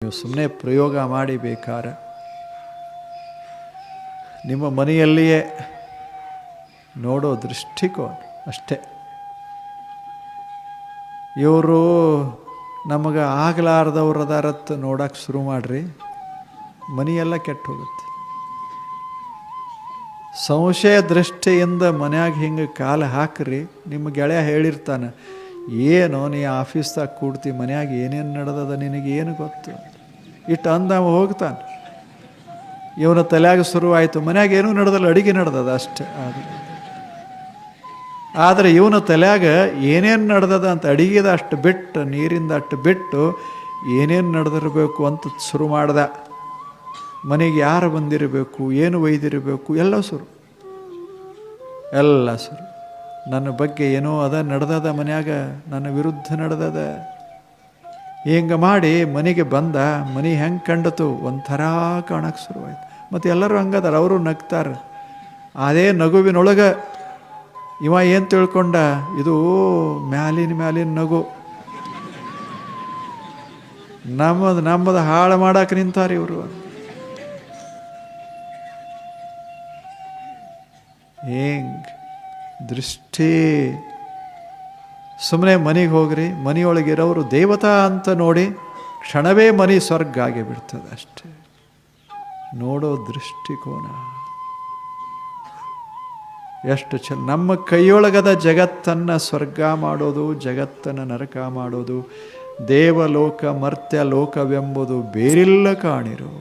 ನೀವು ಸುಮ್ಮನೆ ಪ್ರಯೋಗ ಮಾಡಿ ಬೇಕಾರೆ ನಿಮ್ಮ ಮನೆಯಲ್ಲಿಯೇ ನೋಡೋ ದೃಷ್ಟಿಕೋನ ಅಷ್ಟೇ. ಇವರು ನಮಗೆ ಆಗಲಾರ್ದವ್ರದಾರತ್ತು ನೋಡೋಕೆ ಶುರು ಮಾಡಿರಿ, ಮನೆಯೆಲ್ಲ ಕೆಟ್ಟು ಹೋಗುತ್ತೆ. ಸಂಶಯ ದೃಷ್ಟಿಯಿಂದ ಮನ್ಯಾಗ ಹಿಂಗೆ ಕಾಲು ಹಾಕ್ರಿ. ನಿಮ್ಮ ಗೆಳೆಯ ಹೇಳಿರ್ತಾನೆ, ಏನು ನೀ ಆಫೀಸ್ದಾಗ ಕೂಡ್ತಿ, ಮನ್ಯಾಗ ಏನೇನು ನಡೆದದ ನಿನಗೇನು ಗೊತ್ತು ಇಟ್ಟು ಅಂದವ ಹೋಗ್ತಾನೆ. ಇವನ ತಲೆಯಾಗ ಶುರುವಾಯಿತು, ಮನ್ಯಾಗ ಏನೂ ನಡೆದಲ್ಲ, ಅಡುಗೆ ನಡೆದದ ಅಷ್ಟೆ. ಆದರೆ ಇವನ ತಲೆಯಾಗ ಏನೇನು ನಡೆದದ ಅಂತ ಅಡಿಗೆದ ಅಷ್ಟು ಬಿಟ್ಟು, ನೀರಿಂದ ಅಷ್ಟು ಬಿಟ್ಟು ಏನೇನು ನಡೆದಿರಬೇಕು ಅಂತ ಶುರು ಮಾಡ್ದ. ಮನೆಗೆ ಯಾರು ಬಂದಿರಬೇಕು, ಏನು ಒಯ್ದಿರಬೇಕು, ಎಲ್ಲ ಶುರು. ನನ್ನ ಬಗ್ಗೆ ಏನೋ ಅದ ನಡೆದದ, ಮನ್ಯಾಗ ನನ್ನ ವಿರುದ್ಧ ನಡೆದದ. ಹಿಂಗೆ ಮಾಡಿ ಮನೆಗೆ ಬಂದ. ಮನೆ ಹೆಂಗೆ ಕಂಡತು, ಒಂಥರ ಕಾಣಕ್ಕೆ ಶುರುವಾಯ್ತು. ಮತ್ತು ಎಲ್ಲರೂ ಹಂಗದಾರ, ಅವರು ನಗ್ತಾರೆ. ಅದೇ ನಗುವಿನೊಳಗೆ ಇವ ಏನು ತಿಳ್ಕೊಂಡ, ಇದು ಮ್ಯಾಲಿನ ನಗು, ನಮ್ಮದು ಹಾಳು ಮಾಡಕ್ಕೆ ನಿಂತಾರೆ ಇವರು. ಹೆಂಗೆ ದೃಷ್ಟಿ. ಸುಮ್ಮನೆ ಮನೆಗೆ ಹೋಗ್ರಿ, ಮನೆಯೊಳಗಿರೋರು ದೇವತಾ ಅಂತ ನೋಡಿ ಕ್ಷಣವೇ ಮನೆ ಸ್ವರ್ಗ ಆಗಿ ಬಿಡ್ತದೆ ಅಷ್ಟೇ. ನೋಡೋ ದೃಷ್ಟಿಕೋನ ಎಷ್ಟು ನಮ್ಮ ಕೈಯೊಳಗದ ಜಗತ್ತನ್ನು ಸ್ವರ್ಗ ಮಾಡೋದು, ಜಗತ್ತನ್ನು ನರಕ ಮಾಡೋದು. ದೇವಲೋಕ ಮರ್ತ್ಯ ಲೋಕವೆಂಬುದು ಬೇರಿಲ್ಲ ಕಾಣಿರು.